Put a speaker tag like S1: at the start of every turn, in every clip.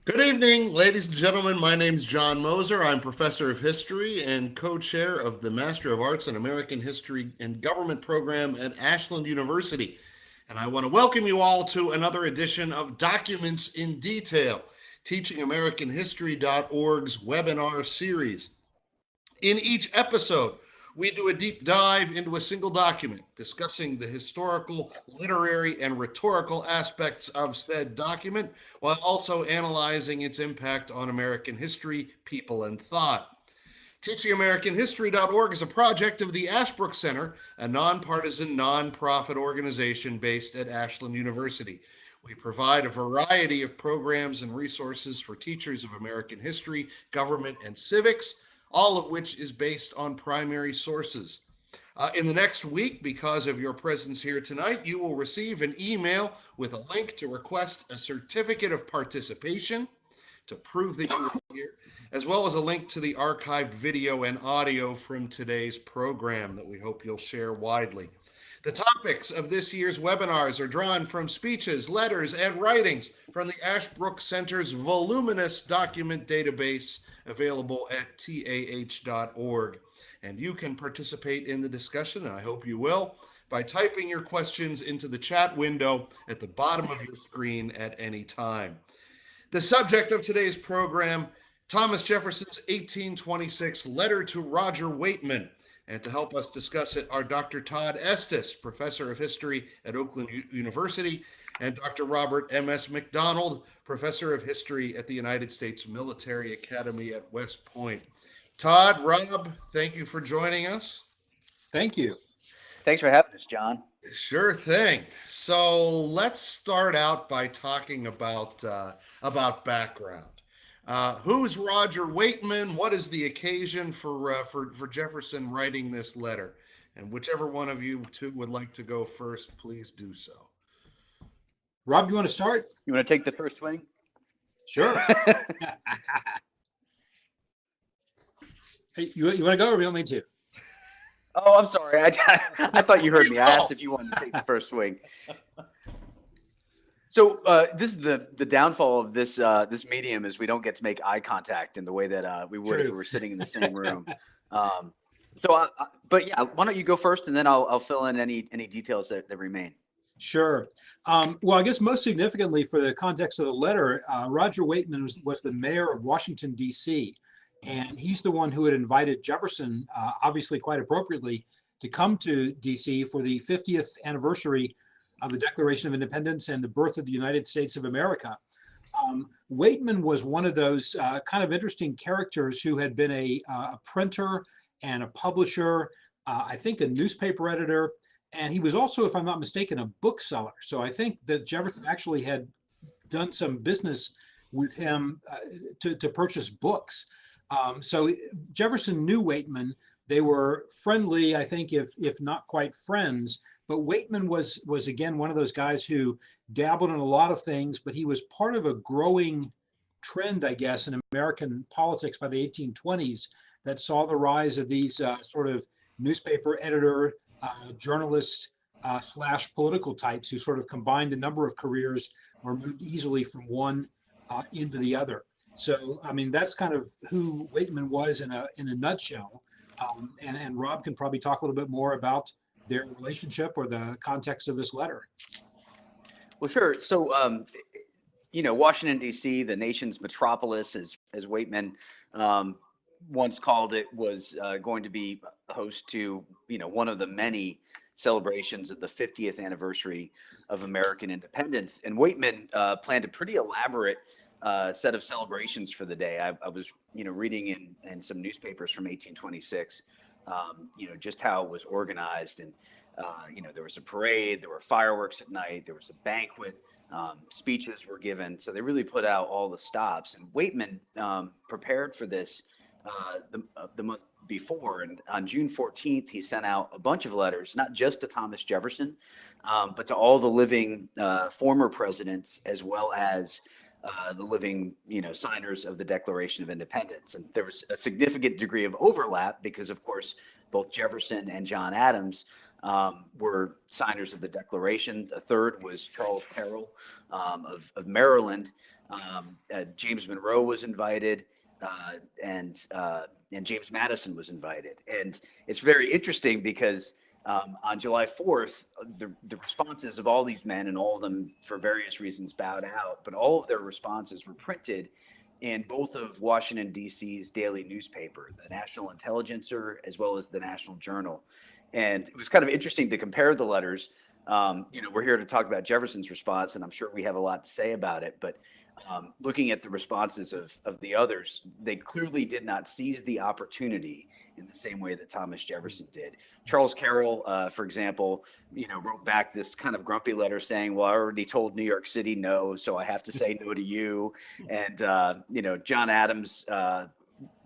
S1: Good evening, ladies and gentlemen. My name is John Moser. I'm professor of history and co chair of the Master of Arts in American History and Government program at Ashland University. And I want to welcome you all to another edition of Documents in Detail, teachingamericanhistory.org's webinar series. In each episode, we do a deep dive into a single document, discussing the historical, literary, and rhetorical aspects of said document, while also analyzing its impact on American history, people, and thought. TeachingAmericanHistory.org is a project of the Ashbrook Center, a nonpartisan, nonprofit organization based at Ashland University. We provide a variety of programs and resources for teachers of American history, government, and civics, all of which is based on primary sources. In the next week, because of your presence here tonight, you will receive an email with a link to request a certificate of participation to prove that you were here, as well as a link to the archived video and audio from today's program that we hope you'll share widely. The topics of this year's webinars are drawn from speeches, letters, and writings from the Ashbrook Center's voluminous document database available at tah.org. And you can participate in the discussion, and I hope you will, by typing your questions into the chat window at the bottom of your screen at any time. The subject of today's program, Thomas Jefferson's 1826 letter to Roger Weightman. And to help us discuss it are Dr. Todd Estes, professor of history at Oakland University, and Dr. Robert M.S. McDonald, professor of history at the United States Military Academy at West Point. Todd, Rob, thank you for joining us.
S2: Thank you.
S3: Thanks for having us, John.
S1: Sure thing. So let's start out by talking about background. Who's Roger Weightman? What is the occasion for Jefferson writing this letter? And whichever one of you two would like to go first, please do so.
S2: Rob, you want to start?
S3: You want to take the first swing?
S2: Sure. Hey, you want to go or you want me to?
S3: Oh, I'm sorry. I thought you heard me. I asked if you wanted to take the first swing. So this is the downfall of this medium is we don't get to make eye contact in the way that we would if we were sitting in the same room. But yeah, why don't you go first, and then I'll fill in any details that remain.
S2: Sure. Well, I guess most significantly for the context of the letter, Roger Weightman was the mayor of Washington, D.C., and he's the one who had invited Jefferson, obviously quite appropriately, to come to D.C. for the 50th anniversary of the Declaration of Independence and the birth of the United States of America. Weightman was one of those kind of interesting characters who had been a printer and a publisher, I think a newspaper editor, and he was also, if I'm not mistaken, a bookseller. So I think that Jefferson actually had done some business with him to purchase books. So Jefferson knew Weightman. They were friendly, I think, if not quite friends. But Weightman was again one of those guys who dabbled in a lot of things, but he was part of a growing trend, I guess, in American politics by the 1820s that saw the rise of these sort of newspaper editor, journalist slash political types who sort of combined a number of careers or moved easily from one into the other. So, I mean, that's kind of who Weightman was in a nutshell. And Rob can probably talk a little bit more about their relationship or the context of this letter.
S3: Well, sure. So, Washington, D.C., the nation's metropolis, as Weightman once called it, was going to be host to, one of the many celebrations of the 50th anniversary of American independence. And Weightman planned a pretty elaborate set of celebrations for the day. I was, reading in some newspapers from 1826, just how it was organized. And, there was a parade, there were fireworks at night, there was a banquet, speeches were given. So they really put out all the stops. And Weightman prepared for this the month before. And on June 14th, he sent out a bunch of letters, not just to Thomas Jefferson, but to all the living former presidents, as well as the living, signers of the Declaration of Independence. And there was a significant degree of overlap because, of course, both Jefferson and John Adams were signers of the Declaration. A third was Charles Carroll of Maryland. James Monroe was invited, and James Madison was invited. And it's very interesting because on July 4th, the responses of all these men, and all of them for various reasons bowed out, but all of their responses were printed in both of Washington, D.C.'s daily newspaper, the National Intelligencer, as well as the National Journal. And it was kind of interesting to compare the letters. We're here to talk about Jefferson's response, and I'm sure we have a lot to say about it. But looking at the responses of the others, they clearly did not seize the opportunity in the same way that Thomas Jefferson did. Charles Carroll, for example, wrote back this kind of grumpy letter saying, "Well, I already told New York City no, so I have to say no to you." And John Adams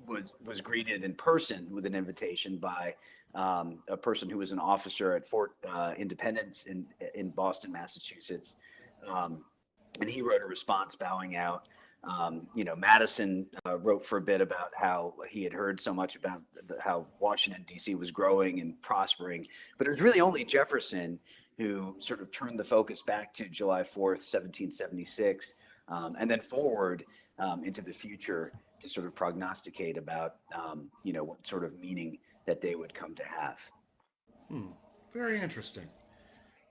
S3: was greeted in person with an invitation by a person who was an officer at Fort Independence in Boston, Massachusetts. And he wrote a response bowing out. Madison wrote for a bit about how he had heard so much about how Washington, D.C. was growing and prospering. But it was really only Jefferson who sort of turned the focus back to July 4th, 1776, and then forward into the future to sort of prognosticate about, what sort of meaning that day would come to have.
S1: Very interesting.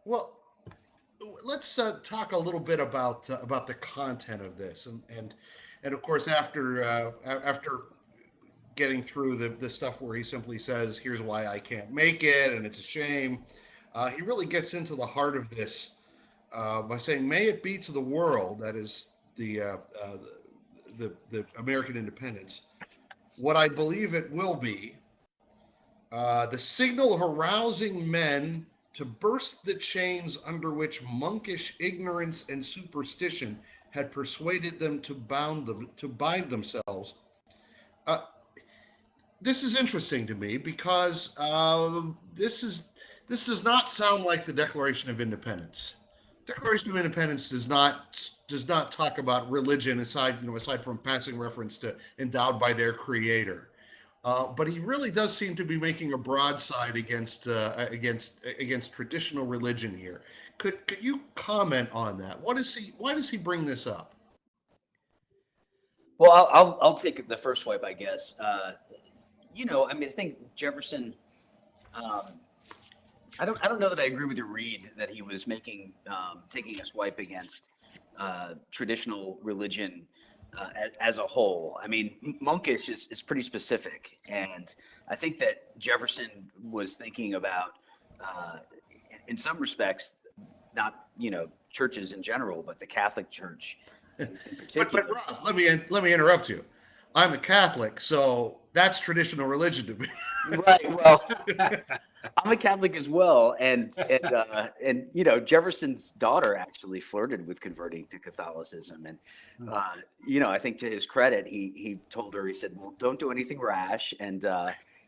S1: Well, let's talk a little bit about the content of this, and of course, after getting through the stuff where he simply says, "Here's why I can't make it," and it's a shame. He really gets into the heart of this by saying, "May it be to the world," that is the American independence, "what I believe it will be, the signal of arousing men to burst the chains under which monkish ignorance and superstition had persuaded them to bind themselves." Uh, this is interesting to me because this does not sound like the Declaration of Independence. Declaration of Independence does not talk about religion aside from passing reference to endowed by their creator. But he really does seem to be making a broadside against traditional religion here. Could you comment on that? Why does he bring this up?
S3: Well, I'll take the first swipe, I guess. I think Jefferson. I don't know that I agree with your read that he was taking a swipe against traditional religion as a whole. I mean, monkish is pretty specific, and I think that Jefferson was thinking about, in some respects, not churches in general, but the Catholic Church in particular.
S1: But Rob, let me interrupt you. I'm a Catholic, so that's traditional religion to me.
S3: Right. Well, I'm a Catholic as well, and Jefferson's daughter actually flirted with converting to Catholicism, and I think to his credit, he told her, he said, "Well, don't do anything rash, and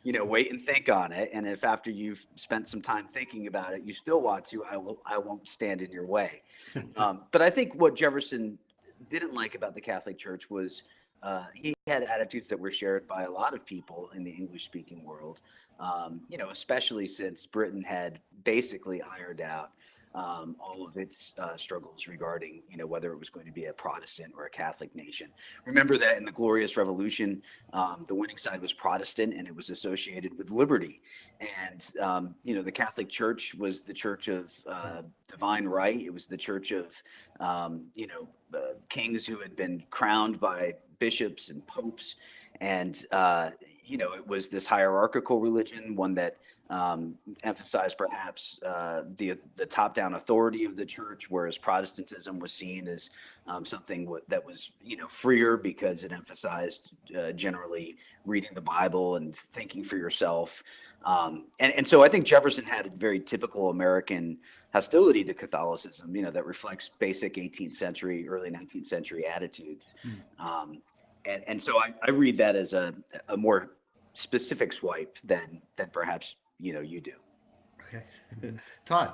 S3: wait and think on it, and if after you've spent some time thinking about it, you still want to, I won't stand in your way." But I think what Jefferson didn't like about the Catholic Church was he had attitudes that were shared by a lot of people in the English-speaking world, especially since Britain had basically ironed out all of its struggles regarding, whether it was going to be a Protestant or a Catholic nation. Remember that in the Glorious Revolution, the winning side was Protestant, and it was associated with liberty. And, the Catholic Church was the church of divine right. It was the church of, kings who had been crowned by bishops and popes. And, it was this hierarchical religion, one that emphasized perhaps the top-down authority of the church, whereas Protestantism was seen as something that was freer because it emphasized generally reading the Bible and thinking for yourself. And so I think Jefferson had a very typical American hostility to Catholicism, that reflects basic 18th century, early 19th century attitudes. And so I read that as a more specific swipe than perhaps you do.
S1: Okay. Todd.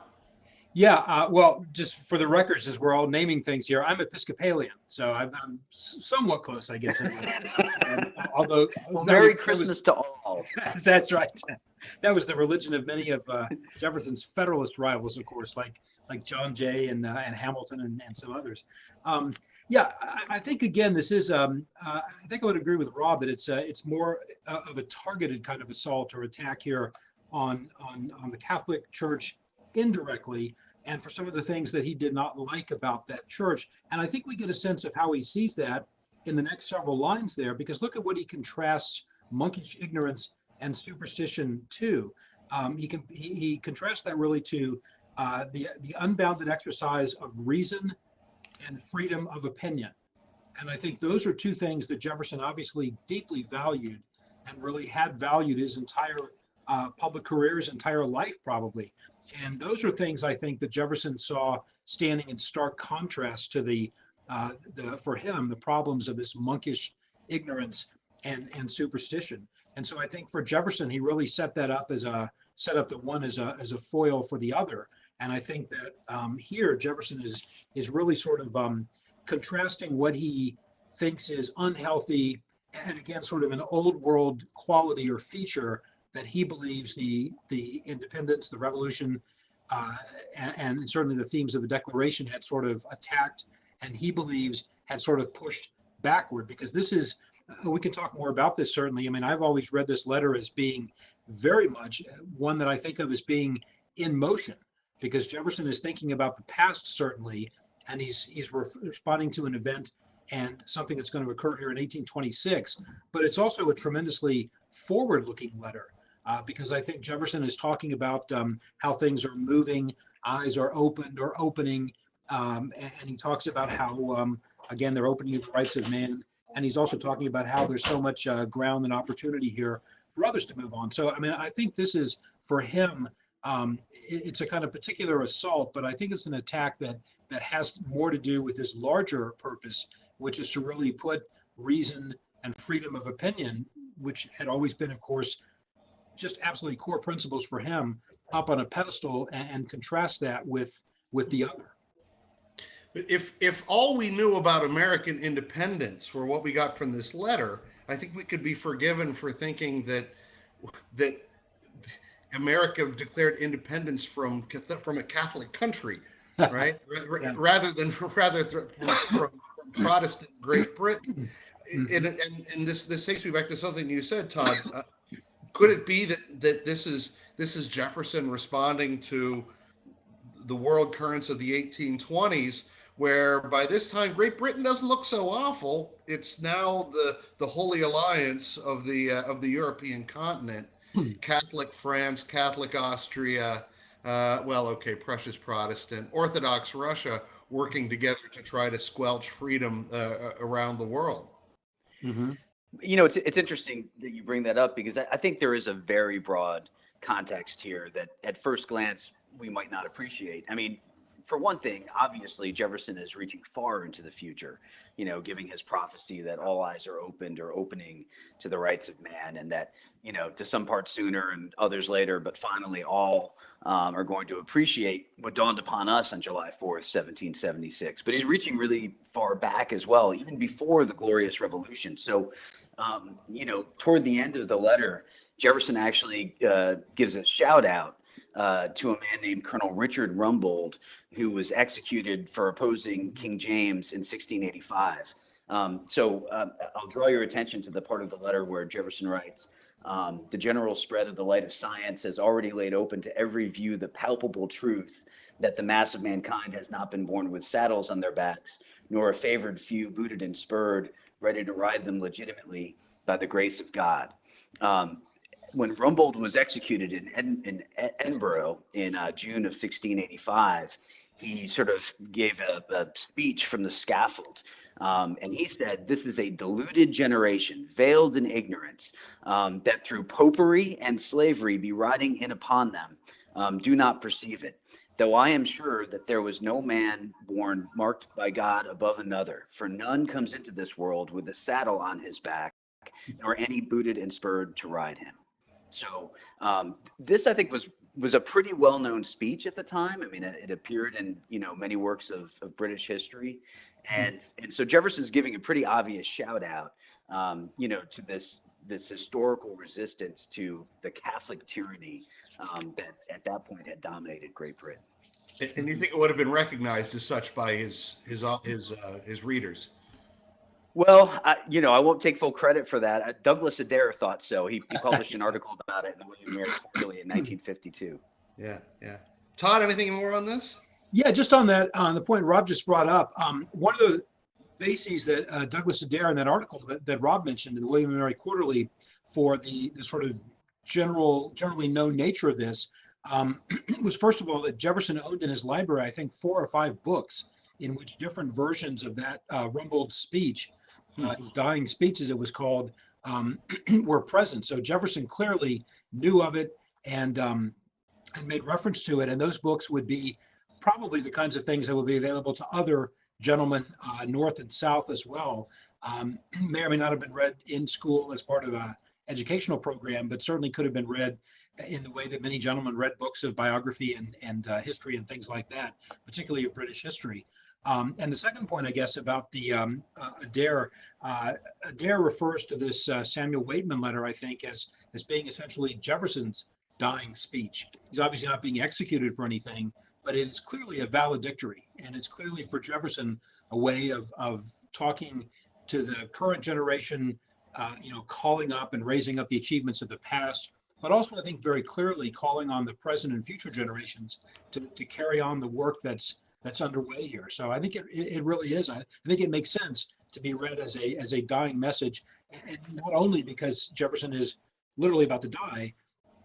S2: Yeah, well, just for the records, as we're all naming things here, I'm Episcopalian, so I'm somewhat close, I guess. Although
S3: Well,
S2: that
S3: Merry
S2: was
S3: Christmas to all.
S2: that's right. That was the religion of many of Jefferson's Federalist rivals, of course, like John Jay and Hamilton and some others. Um, yeah, I think again, this is. I think I would agree with Rob that it's more of a targeted kind of assault or attack here on the Catholic Church indirectly, and for some of the things that he did not like about that church. And I think we get a sense of how he sees that in the next several lines there, because look at what he contrasts monkish ignorance and superstition to. He contrasts that really to the unbounded exercise of reason and freedom of opinion. And I think those are two things that Jefferson obviously deeply valued and really had valued his entire public career, his entire life, probably. And those are things I think that Jefferson saw standing in stark contrast to for him, the problems of this monkish ignorance and superstition. And so I think for Jefferson, he really set up the one as a foil for the other. And I think that here Jefferson is really sort of contrasting what he thinks is unhealthy and again sort of an old world quality or feature that he believes the independence, the revolution, and certainly the themes of the Declaration had sort of attacked, and he believes had sort of pushed backward. Because this is, we can talk more about this certainly. I mean, I've always read this letter as being very much one that I think of as being in motion, because Jefferson is thinking about the past certainly, and he's responding to an event and something that's going to occur here in 1826. But it's also a tremendously forward-looking letter. Because I think Jefferson is talking about how things are moving, eyes are opened or opening, and he talks about how, again, they're opening the rights of man, and he's also talking about how there's so much ground and opportunity here for others to move on. So, I mean, I think this is, for him, it's a kind of particular assault, but I think it's an attack that has more to do with his larger purpose, which is to really put reason and freedom of opinion, which had always been, of course, just absolutely core principles for him, up on a pedestal and contrast that with the other.
S1: But if all we knew about American independence were what we got from this letter, I think we could be forgiven for thinking that America declared independence from a Catholic country, right?
S2: Yeah.
S1: From Protestant Great Britain. And this takes me back to something you said, Todd. Could it be that this is Jefferson responding to the world currents of the 1820s, where by this time Great Britain doesn't look so awful? It's now the Holy Alliance of the European continent, Catholic France, Catholic Austria, Prussia's Protestant, Orthodox Russia, working together to try to squelch freedom around the world.
S2: Mm-hmm.
S3: You know, it's interesting that you bring that up, because I think there is a very broad context here that at first glance we might not appreciate. I mean, for one thing, obviously Jefferson is reaching far into the future, you know, giving his prophecy that all eyes are opened or opening to the rights of man, and that, you know, to some parts sooner and others later, but finally all are going to appreciate what dawned upon us on July 4th, 1776. But he's reaching really far back as well, even before the Glorious Revolution. So, you know, toward the end of the letter, Jefferson actually gives a shout out to a man named Colonel Richard Rumbold, who was executed for opposing King James in 1685. I'll draw your attention to the part of the letter where Jefferson writes, the general spread of the light of science has already laid open to every view the palpable truth that the mass of mankind has not been born with saddles on their backs, nor a favored few booted and spurred, ready to ride them legitimately by the grace of God. When Rumbold was executed in Edinburgh in June of 1685, he sort of gave a speech from the scaffold. And he said, "This is a deluded generation, veiled in ignorance, that through popery and slavery be riding in upon them, do not perceive it. Though I am sure that there was no man born marked by God above another, for none comes into this world with a saddle on his back, nor any booted and spurred to ride him." So this, I think, was was a pretty well-known speech at the time. I mean, it appeared in, many works of British history. And so Jefferson's giving a pretty obvious shout out, to this historical resistance to the Catholic tyranny that at that point had dominated Great Britain.
S1: And you think it would have been recognized as such by his readers?
S3: Well, I won't take full credit for that. Douglas Adair thought so. He published an article about it in the William and Mary Quarterly in 1952.
S1: Yeah. Todd, anything more on this?
S2: Yeah, just on that, on the point Rob just brought up, one of the bases that Douglas Adair in that article that Rob mentioned in the William and Mary Quarterly for the sort of generally known nature of this was, first of all, that Jefferson owned in his library, I think, 4 or 5 books in which different versions of that rumbled speech, his dying speech, as it was called, were present. So Jefferson clearly knew of it and made reference to it. And those books would be probably the kinds of things that would be available to other gentlemen north and south as well. May or may not have been read in school as part of an educational program, but certainly could have been read in the way that many gentlemen read books of biography and history and things like that, particularly of British history. And the second point, I guess, about the Adair refers to this Samuel Weightman letter, I think, as being essentially Jefferson's dying speech. He's obviously not being executed for anything, but it is clearly a valedictory. And it's clearly for Jefferson a way of talking to the current generation, calling up and raising up the achievements of the past, but also, I think, very clearly calling on the present and future generations to carry on the work that's underway here. So I think it really is. I think it makes sense to be read as a dying message, and not only because Jefferson is literally about to die,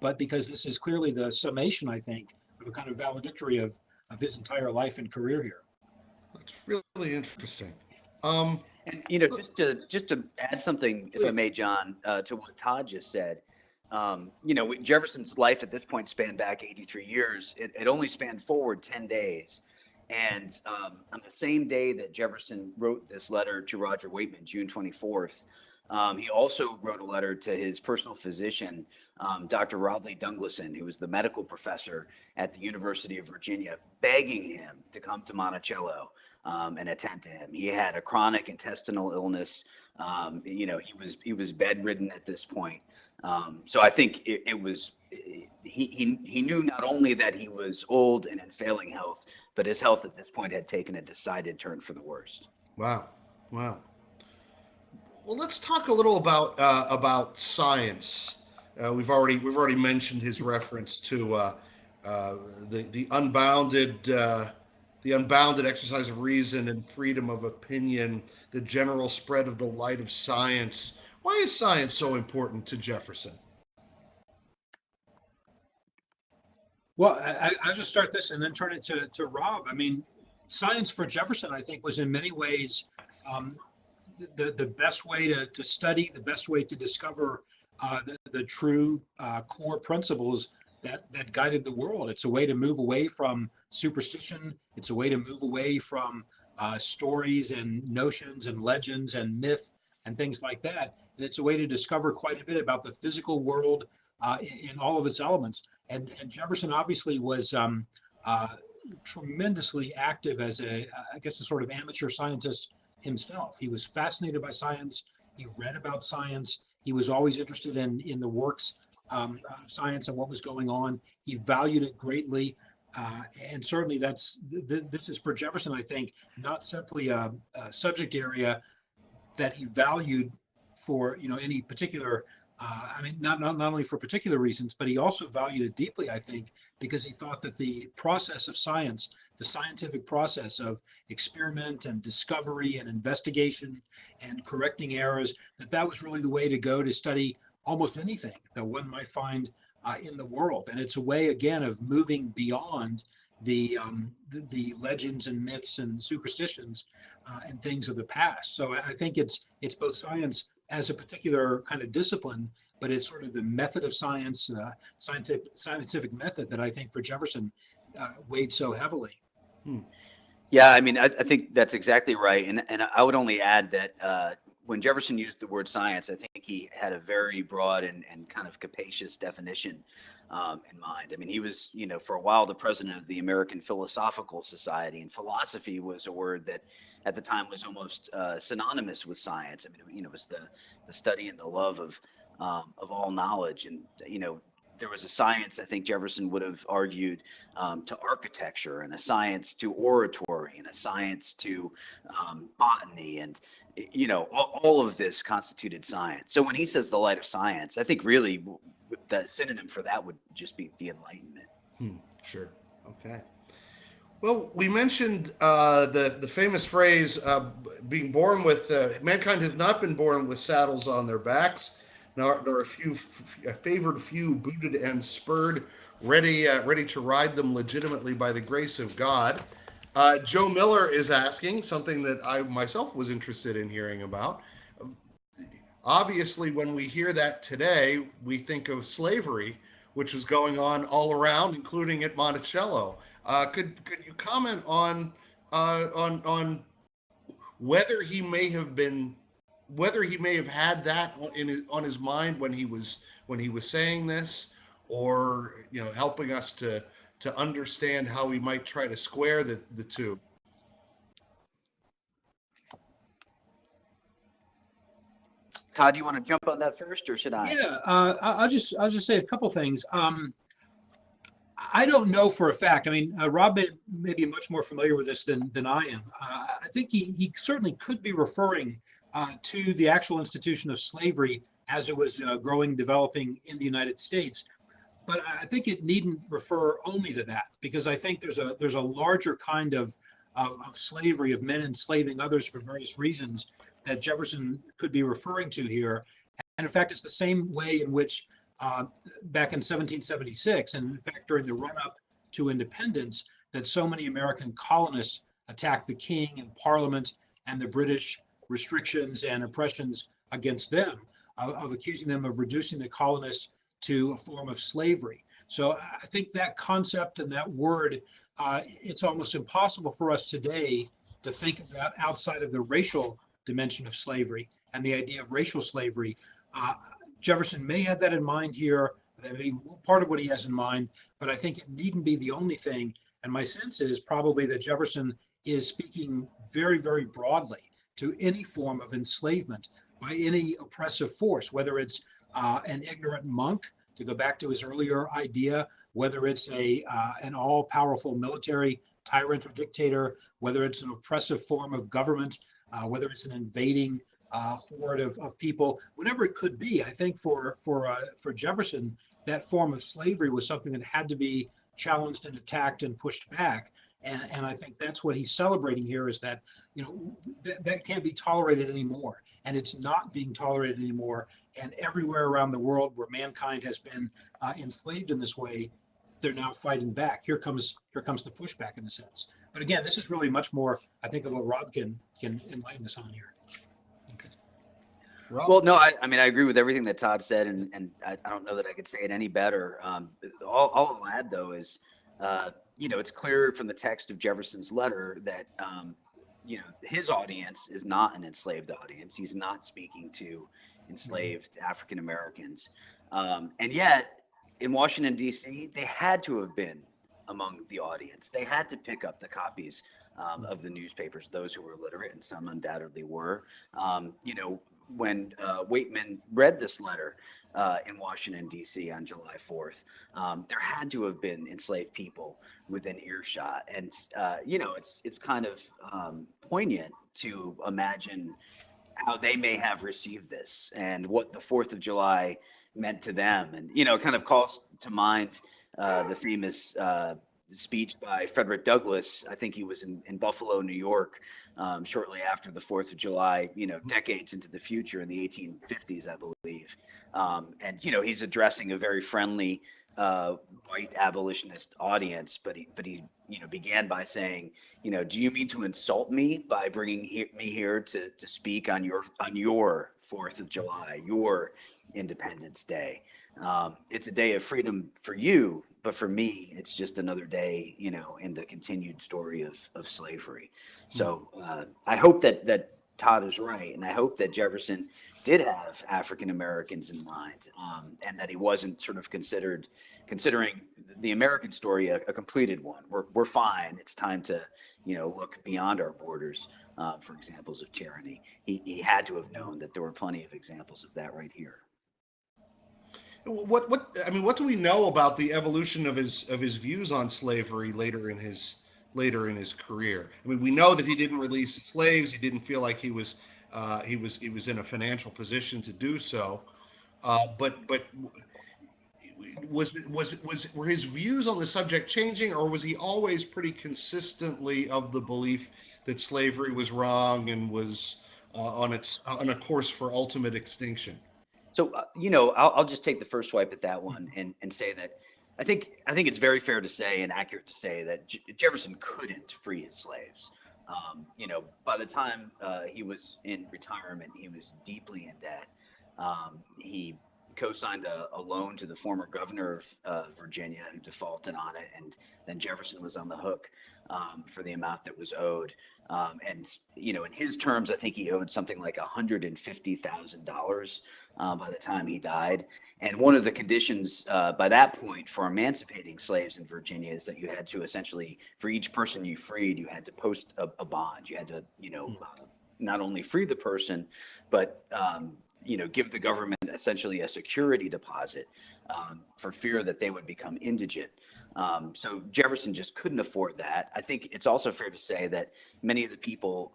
S2: but because this is clearly the summation, I think, of a kind of valedictory of his entire life and career here.
S1: That's really interesting.
S3: And just to add something, if I may, John, to what Todd just said. Jefferson's life at this point spanned back 83 years. It only spanned forward 10 days. And on the same day that Jefferson wrote this letter to Roger Weightman, June 24th, he also wrote a letter to his personal physician, Dr. Rodley Dungleson, who was the medical professor at the University of Virginia, begging him to come to Monticello and attend to him. He had a chronic intestinal illness. He was bedridden at this point. So I think it was he knew not only that he was old and in failing health, but his health at this point had taken a decided turn for the worst.
S1: Wow. Well, let's talk a little about science. We've already mentioned his reference to the unbounded exercise of reason and freedom of opinion, the general spread of the light of science. Why is science so important to Jefferson?
S2: Well, I'll just start this and then turn it to Rob. I mean, science for Jefferson, I think, was in many ways the best way to study, the best way to discover the true core principles that guided the world. It's a way to move away from superstition. It's a way to move away from stories and notions and legends and myth and things like that. And it's a way to discover quite a bit about the physical world in all of its elements. And Jefferson obviously was tremendously active as a sort of amateur scientist himself. He was fascinated by science. He read about science. He was always interested in the works of science and what was going on. He valued it greatly. And certainly this is for Jefferson, I think, not simply a subject area that he valued for any particular not only for particular reasons, but he also valued it deeply, I think, because he thought that the process of science, the scientific process of experiment and discovery and investigation and correcting errors, that was really the way to go to study almost anything that one might find in the world. And it's a way, again, of moving beyond the legends and myths and superstitions and things of the past. So I think it's both science as a particular kind of discipline, but it's sort of the method of science, scientific method that I think for Jefferson weighed so heavily.
S3: Yeah, I mean, I think that's exactly right. And I would only add that when Jefferson used the word science, I think he had a very broad and kind of capacious definition in mind. I mean, he was, for a while the president of the American Philosophical Society, and philosophy was a word that at the time was almost synonymous with science. I mean, it was the study and the love of all knowledge, and there was a science, I think Jefferson would have argued, to architecture, and a science to oratory, and a science to botany, and all of this constituted science. So when he says the light of science, I think really the synonym for that would just be the Enlightenment.
S1: Sure. Okay. Well, we mentioned the famous phrase, being born with, mankind has not been born with saddles on their backs, nor a favored few booted and spurred, ready to ride them legitimately by the grace of God. Joe Miller is asking something that I myself was interested in hearing about. Obviously, when we hear that today, we think of slavery, which is going on all around, including at Monticello. Could you comment on whether he may have had that on his mind when he was saying this, or helping us to understand how we might try to square the two?
S3: Todd, do you want to jump on that first, or should I?
S2: Yeah, I'll just say a couple things. I don't know for a fact. I mean, Rob may be much more familiar with this than I am. I think he certainly could be referring to the actual institution of slavery as it was growing, developing in the United States. But I think it needn't refer only to that, because I think there's a larger kind of slavery, of men enslaving others for various reasons, that Jefferson could be referring to here. And in fact, it's the same way in which back in 1776, and in fact during the run-up to independence, that so many American colonists attacked the king and parliament and the British restrictions and oppressions against them, of accusing them of reducing the colonists to a form of slavery. So I think that concept and that word, it's almost impossible for us today to think of that outside of the racial dimension of slavery and the idea of racial slavery. Jefferson may have that in mind here. That may be part of what he has in mind, but I think it needn't be the only thing. And my sense is probably that Jefferson is speaking very, very broadly to any form of enslavement by any oppressive force, whether it's an ignorant monk, to go back to his earlier idea, whether it's an all-powerful military tyrant or dictator, whether it's an oppressive form of government, whether it's an invading horde of people, whatever it could be. I think for Jefferson, that form of slavery was something that had to be challenged and attacked and pushed back. And I think that's what he's celebrating here, is that that can't be tolerated anymore, and it's not being tolerated anymore. And everywhere around the world where mankind has been enslaved in this way, they're now fighting back. Here comes the pushback, in a sense. But again, this is really much more, I think, of what Rob can enlighten us on here.
S1: Okay. Rob?
S3: Well, no, I mean, I agree with everything that Todd said, and I don't know that I could say it any better. All I'll add, though, is, it's clear from the text of Jefferson's letter that, his audience is not an enslaved audience. He's not speaking to enslaved African Americans. And yet, in Washington, D.C., they had to have been among the audience. They had to pick up the copies of the newspapers, those who were literate, and some undoubtedly were. When Weightman read this letter in Washington, D.C. on July 4th, there had to have been enslaved people within earshot. And, it's kind of poignant to imagine how they may have received this and what the 4th of July meant to them. And, it kind of calls to mind the famous speech by Frederick Douglass. I think he was in Buffalo, New York, shortly after the 4th of July, decades into the future, in the 1850s, I believe. And, he's addressing a very friendly white abolitionist audience, but he began by saying, do you mean to insult me by bringing me here to speak on your 4th of July, your Independence Day? It's a day of freedom for you, but for me, it's just another day, in the continued story of slavery. So I hope that Todd is right, and I hope that Jefferson did have African Americans in mind, and that he wasn't sort of considering the American story a completed one. We're fine. It's time to, look beyond our borders for examples of tyranny. He had to have known that there were plenty of examples of that right here.
S1: What do we know about the evolution of his views on slavery later in his career? I mean, we know that he didn't release slaves. He didn't feel like he was in a financial position to do so. But were his views on the subject changing, or was he always pretty consistently of the belief that slavery was wrong and was on a course for ultimate extinction?
S3: So, I'll just take the first swipe at that one and say that I think it's very fair to say and accurate to say that Jefferson couldn't free his slaves. By the time he was in retirement, he was deeply in debt. He co-signed a loan to the former governor of Virginia, who defaulted on it, and then Jefferson was on the hook for the amount that was owed. And in his terms, I think he owed something like $150,000 by the time he died. And one of the conditions by that point for emancipating slaves in Virginia is that you had to essentially, for each person you freed, you had to post a bond. You had to, not only free the person, but give the government essentially a security deposit for fear that they would become indigent. So Jefferson just couldn't afford that. I think it's also fair to say that many of the people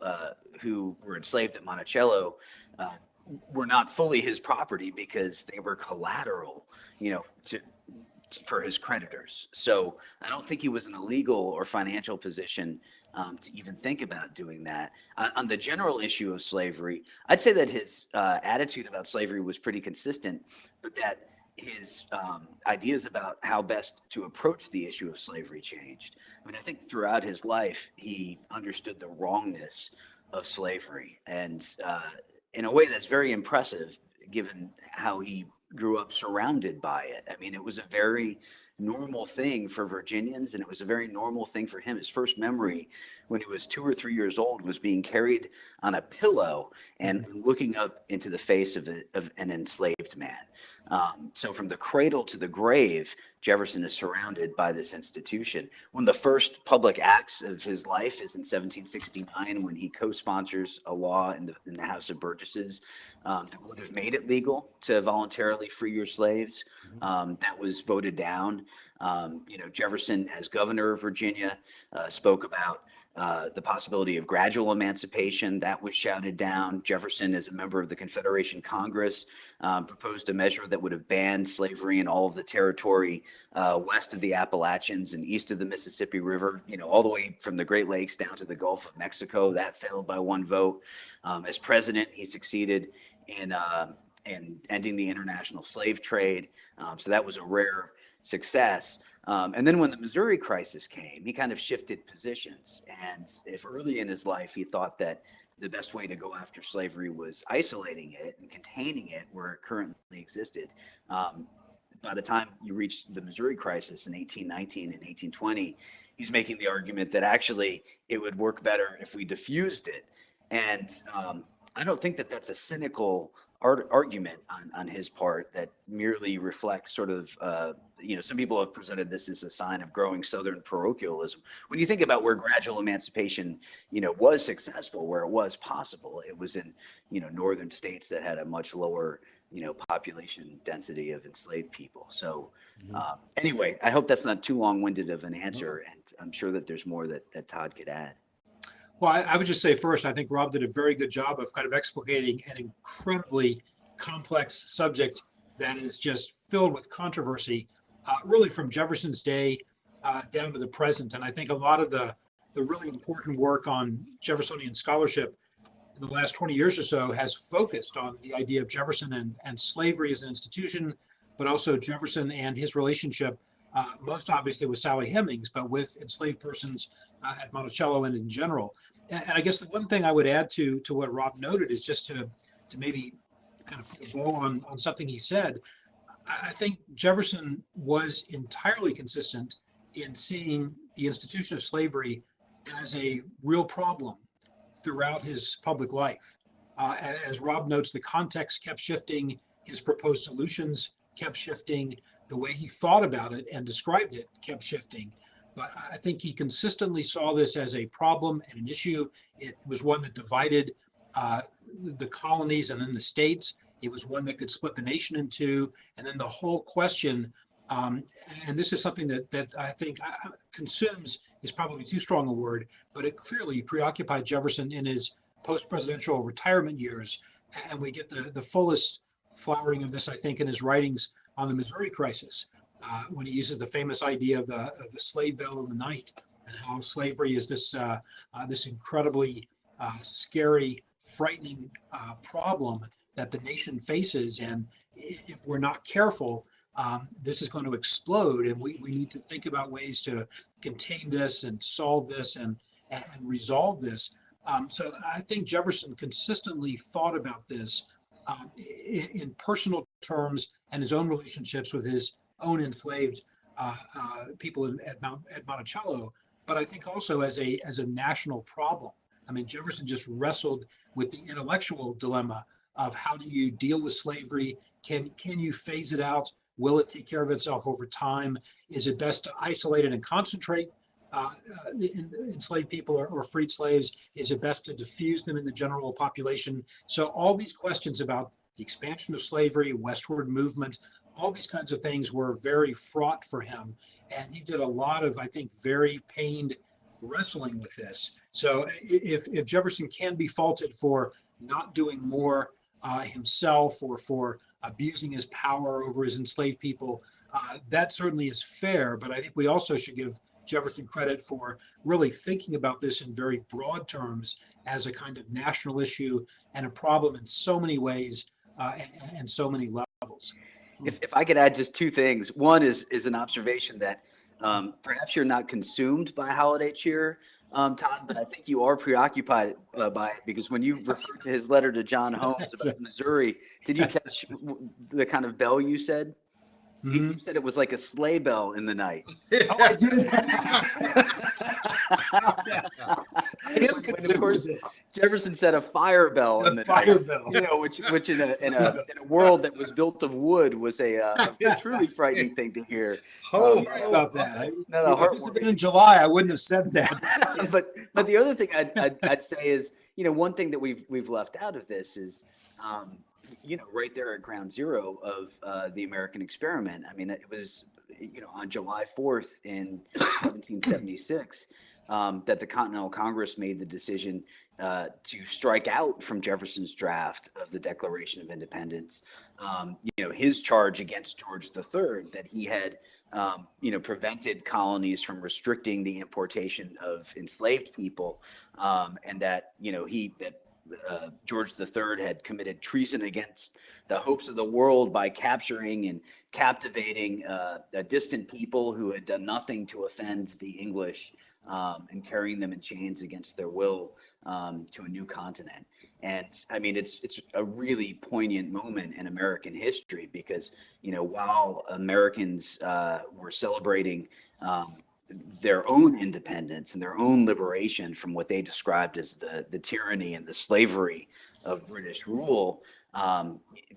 S3: who were enslaved at Monticello were not fully his property because they were collateral, for his creditors. So I don't think he was in a legal or financial position to even think about doing that. On the general issue of slavery, I'd say that his attitude about slavery was pretty consistent, but that his ideas about how best to approach the issue of slavery changed. I mean, I think throughout his life, he understood the wrongness of slavery, and in a way that's very impressive, given how he grew up surrounded by it. I mean, it was a very normal thing for Virginians, and it was a very normal thing for him. His first memory when he was 2 or 3 years old was being carried on a pillow and looking up into the face of an enslaved man. So from the cradle to the grave, Jefferson is surrounded by this institution. One of the first public acts of his life is in 1769 when he co-sponsors a law in the House of Burgesses that would have made it legal to voluntarily free your slaves. That was voted down. Jefferson, as governor of Virginia, spoke about the possibility of gradual emancipation. That was shouted down. Jefferson, as a member of the Confederation Congress, proposed a measure that would have banned slavery in all of the territory west of the Appalachians and east of the Mississippi River, all the way from the Great Lakes down to the Gulf of Mexico. That failed by one vote. As president, he succeeded in ending the international slave trade. So that was a rare success. And then when the Missouri crisis came, he kind of shifted positions. And if early in his life he thought that the best way to go after slavery was isolating it and containing it where it currently existed, by the time you reach the Missouri crisis in 1819 and 1820, he's making the argument that actually it would work better if we diffused it. And I don't think that that's a cynical argument on his part that merely reflects sort of, some people have presented this as a sign of growing Southern parochialism. When you think about where gradual emancipation, was successful, where it was possible, it was in, northern states that had a much lower, population density of enslaved people. So anyway, I hope that's not too long-winded of an answer, and I'm sure that there's more that Todd could add.
S2: Well, I would just say first, I think Rob did a very good job of kind of explicating an incredibly complex subject that is just filled with controversy, really from Jefferson's day down to the present. And I think a lot of the really important work on Jeffersonian scholarship in the last 20 years or so has focused on the idea of Jefferson and slavery as an institution, but also Jefferson and his relationship, most obviously with Sally Hemings, but with enslaved persons at Monticello and in general. And I guess the one thing I would add to what Rob noted is just to maybe kind of put a bow on something he said. I think Jefferson was entirely consistent in seeing the institution of slavery as a real problem throughout his public life. As Rob notes, the context kept shifting, his proposed solutions kept shifting, the way he thought about it and described it kept shifting. But I think he consistently saw this as a problem and an issue. It was one that divided the colonies and then the states. It was one that could split the nation in two. And then the whole question, and this is something that I think consumes is probably too strong a word, but it clearly preoccupied Jefferson in his post-presidential retirement years. And we get the fullest flowering of this, I think, in his writings on the Missouri crisis, when he uses the famous idea of the slave bell in the night, and how slavery is this incredibly scary, frightening problem that the nation faces, and if we're not careful, this is going to explode, and we need to think about ways to contain this and solve this and resolve this. So I think Jefferson consistently thought about this in personal terms and his own relationships with his own enslaved people at Monticello, but I think also as a national problem. I mean, Jefferson just wrestled with the intellectual dilemma of how do you deal with slavery? Can you phase it out? Will it take care of itself over time? Is it best to isolate it and concentrate enslaved people or freed slaves? Is it best to diffuse them in the general population? So all these questions about the expansion of slavery, westward movement, all these kinds of things were very fraught for him. And he did a lot of, I think, very pained wrestling with this. So if Jefferson can be faulted for not doing more himself or for abusing his power over his enslaved people, that certainly is fair. But I think we also should give Jefferson credit for really thinking about this in very broad terms as a kind of national issue and a problem in so many ways and so many levels.
S3: If I could add just two things. One is an observation that perhaps you're not consumed by holiday cheer, Todd, but I think you are preoccupied by it, because when you referred to his letter to John Holmes about Missouri, did you catch the kind of bell you said?
S2: Mm-hmm.
S3: You said it was like a sleigh bell in the night.
S2: Oh, I did.
S3: I am of course, Jefferson said a fire bell in the
S2: fire
S3: night,
S2: bell.
S3: you know, which in a world that was built of wood was a truly frightening thing to hear.
S2: Sorry about that. If this had been in July, I wouldn't have said that.
S3: but the other thing I'd say is, you know, one thing that we've left out of this is, you know, right there at ground zero of the American experiment. I mean, it was, you know, on July 4th in 1776 that the Continental Congress made the decision to strike out from Jefferson's draft of the Declaration of Independence, you know, his charge against George III that he had, you know, prevented colonies from restricting the importation of enslaved people, and that, you know, George III had committed treason against the hopes of the world by capturing and captivating a distant people who had done nothing to offend the English, and carrying them in chains against their will to a new continent. And I mean, it's a really poignant moment in American history, because, you know, while Americans were celebrating their own independence and their own liberation from what they described as the tyranny and the slavery of British rule,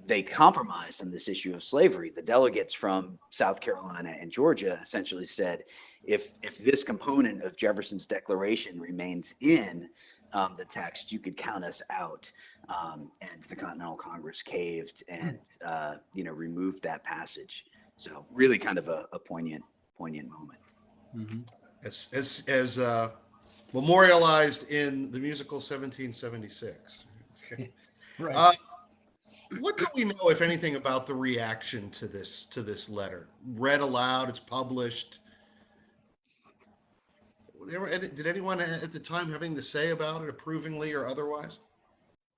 S3: they compromised on this issue of slavery. The delegates from South Carolina and Georgia essentially said, if this component of Jefferson's declaration remains in the text, you could count us out. And the Continental Congress caved and you know, removed that passage. So really kind of a poignant moment.
S2: Mm-hmm.
S1: As memorialized in the musical 1776.
S2: Right.
S1: What do we know, if anything, about the reaction to this letter? Read aloud, it's published. Did anyone at the time have anything to say about it, approvingly or otherwise?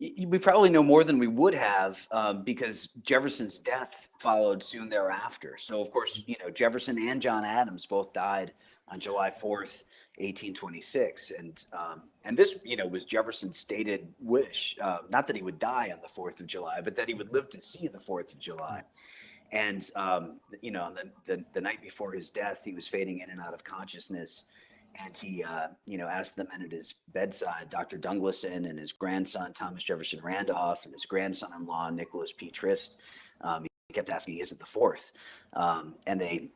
S3: We probably know more than we would have, because Jefferson's death followed soon thereafter. So, of course, you know, Jefferson and John Adams both died on July 4th, 1826. And this, you know, was Jefferson's stated wish, not that he would die on the 4th of July, but that he would live to see the 4th of July. And, you know, the night before his death, he was fading in and out of consciousness. and he, asked the men at his bedside, Dr. Dungleson and his grandson, Thomas Jefferson Randolph, and his grandson-in-law, Nicholas P. Trist. He kept asking, is it the fourth? And they,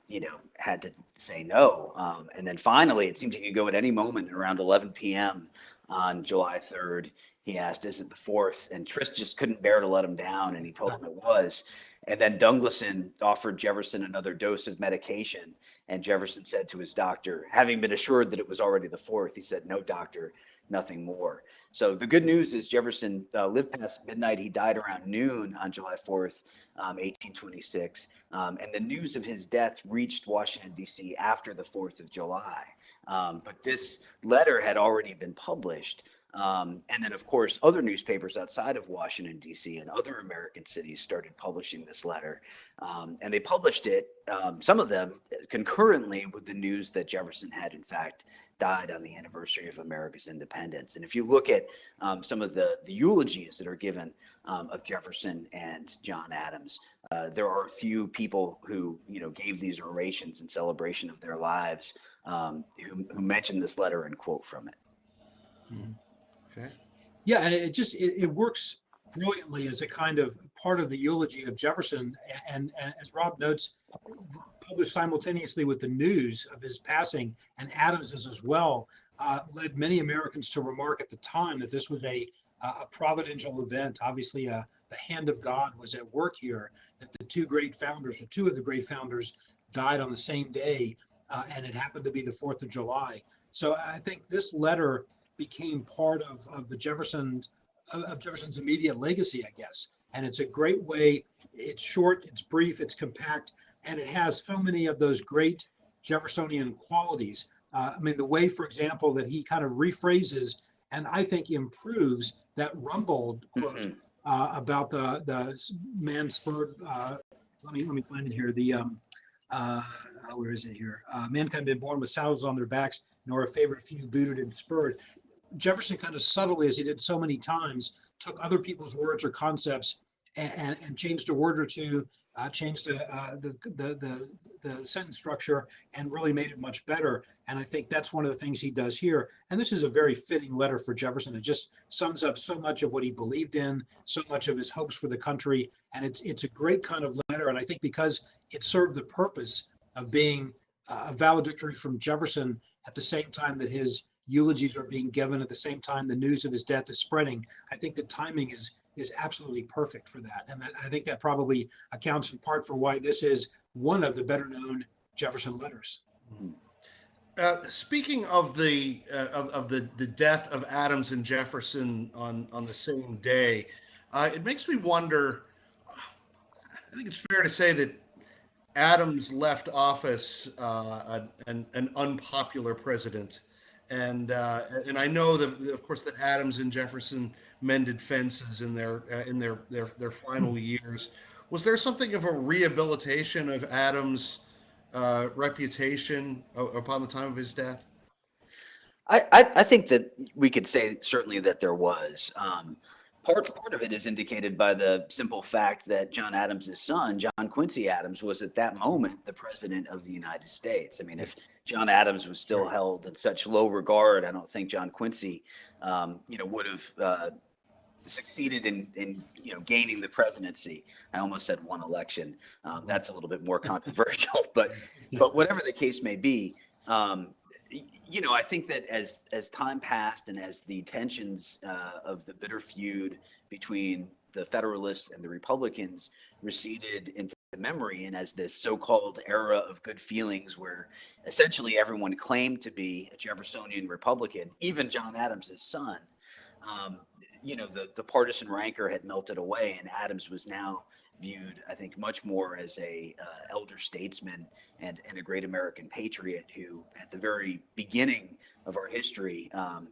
S3: had to say no. And then finally, it seemed he could go at any moment. Around 11 p.m. on July 3rd, he asked, is it the fourth? And Trist just couldn't bear to let him down, and he told him it was. And then Dungleson offered Jefferson another dose of medication. And Jefferson said to his doctor, having been assured that it was already the fourth, he said, no, doctor, nothing more. So the good news is Jefferson lived past midnight. He died around noon on July 4th, 1826. And the news of his death reached Washington, D.C. after the 4th of July. But this letter had already been published. And then, of course, other newspapers outside of Washington, D.C. and other American cities started publishing this letter. And they published it, some of them concurrently with the news that Jefferson had, in fact, died on the anniversary of America's independence. And if you look at some of the eulogies that are given of Jefferson and John Adams, there are a few people who, gave these orations in celebration of their lives who mentioned this letter and quote from it.
S1: Mm-hmm. Okay.
S2: Yeah, and it works brilliantly as a kind of part of the eulogy of Jefferson, and as Rob notes, published simultaneously with the news of his passing, and Adams's as well, led many Americans to remark at the time that this was a providential event. Obviously, the hand of God was at work here, that the two of the great founders died on the same day, and it happened to be the 4th of July. So I think this letter became part of Jefferson's immediate legacy, I guess. And it's a great way. It's short, it's brief, it's compact, and it has so many of those great Jeffersonian qualities. The way, for example, that he kind of rephrases and I think improves that Rumbold quote about the man spurred. Let me find it here. Where is it here? Mankind been born with saddles on their backs, nor a favorite few booted and spurred. Jefferson kind of subtly, as he did so many times, took other people's words or concepts and changed a word or two, changed the sentence structure, and really made it much better. And I think that's one of the things he does here. And this is a very fitting letter for Jefferson. It just sums up so much of what he believed in, so much of his hopes for the country. And it's a great kind of letter. And I think because it served the purpose of being a valedictory from Jefferson at the same time that his eulogies are being given, at the same time the news of his death is spreading, I think the timing is absolutely perfect for that. And I think that probably accounts in part for why this is one of the better known Jefferson letters.
S1: Speaking of the death of Adams and Jefferson on the same day, it makes me wonder. I think it's fair to say that Adams left office an unpopular president. And I know that, of course, that Adams and Jefferson mended fences in their final years. Was there something of a rehabilitation of Adams' reputation upon the time of his death?
S3: I think that we could say certainly that there was. Part of it is indicated by the simple fact that John Adams' son, John Quincy Adams, was at that moment the president of the United States. I mean, if John Adams was still held in such low regard, I don't think John Quincy, would have succeeded in gaining the presidency. I almost said one election. That's a little bit more controversial, but whatever the case may be. I think that as time passed and as the tensions of the bitter feud between the Federalists and the Republicans receded into memory, and as this so-called era of good feelings where essentially everyone claimed to be a Jeffersonian Republican, even John Adams' son, the partisan rancor had melted away, and Adams was now viewed, I think, much more as a elder statesman and a great American patriot who, at the very beginning of our history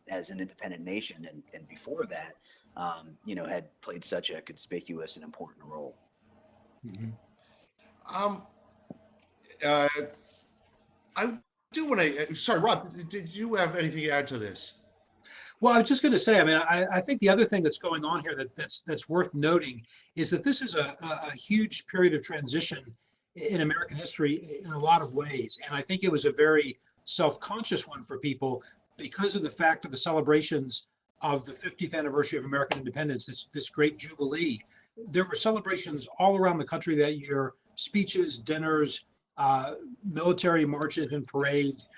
S3: as an independent nation and before that, had played such a conspicuous and important role.
S2: Mm-hmm.
S1: I do want to. Sorry, Rob. Did you have anything to add to this?
S2: Well, I was just going to say, I think the other thing that's going on here that's worth noting is that this is a huge period of transition in American history in a lot of ways. And I think it was a very self-conscious one for people because of the fact of the celebrations of the 50th anniversary of American independence, this great jubilee. There were celebrations all around the country that year, speeches, dinners, military marches and parades,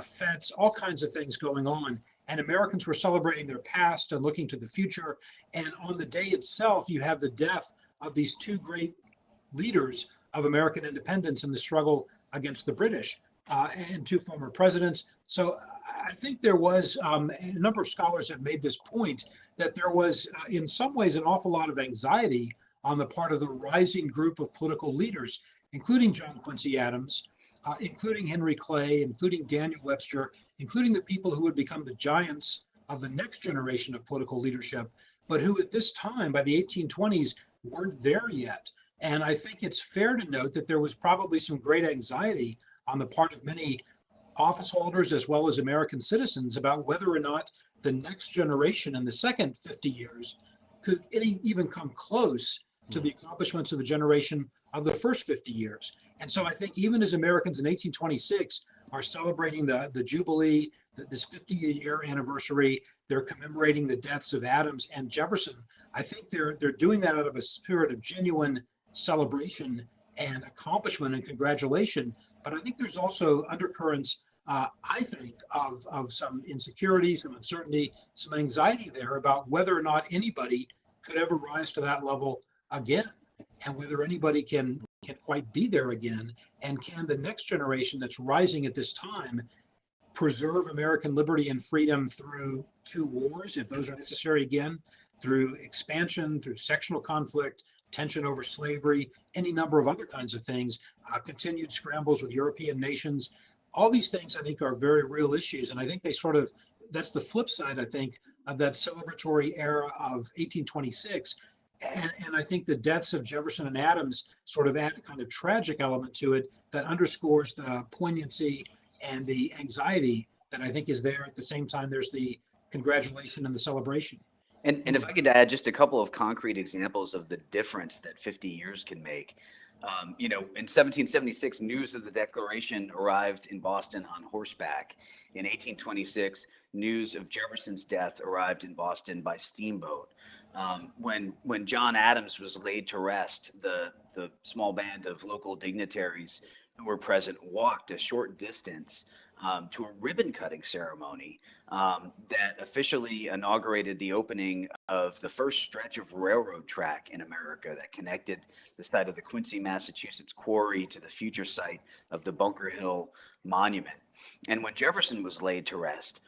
S2: fetes, all kinds of things going on. And Americans were celebrating their past and looking to the future. And on the day itself, you have the death of these two great leaders of American independence in the struggle against the British, and two former presidents. So I think there was, a number of scholars have made this point, that there was, in some ways, an awful lot of anxiety on the part of the rising group of political leaders, including John Quincy Adams, including Henry Clay, including Daniel Webster, including the people who would become the giants of the next generation of political leadership, but who at this time, by the 1820s, weren't there yet. And I think it's fair to note that there was probably some great anxiety on the part of many office holders as well as American citizens about whether or not the next generation in the second 50 years could even come close to the accomplishments of the generation of the first 50 years. And so I think even as Americans in 1826 are celebrating the Jubilee, this 50-year anniversary, they're commemorating the deaths of Adams and Jefferson. I think they're doing that out of a spirit of genuine celebration and accomplishment and congratulation. But I think there's also undercurrents, I think, of some insecurity, some uncertainty, some anxiety there about whether or not anybody could ever rise to that level again, and whether anybody can quite be there again, and can the next generation that's rising at this time preserve American liberty and freedom through two wars, if those are necessary again, through expansion, through sectional conflict, tension over slavery, any number of other kinds of things, continued scrambles with European nations. All these things, I think, are very real issues. And I think they sort of, that's the flip side, I think, of that celebratory era of 1826. And I think the deaths of Jefferson and Adams sort of add a kind of tragic element to it that underscores the poignancy and the anxiety that I think is there. At the same time, there's the congratulation and the celebration.
S3: And if I could add just a couple of concrete examples of the difference that 50 years can make. In 1776, news of the Declaration arrived in Boston on horseback. In 1826, news of Jefferson's death arrived in Boston by steamboat. When John Adams was laid to rest, the small band of local dignitaries who were present walked a short distance to a ribbon cutting ceremony that officially inaugurated the opening of the first stretch of railroad track in America that connected the site of the Quincy, Massachusetts quarry to the future site of the Bunker Hill Monument. And when Jefferson was laid to rest,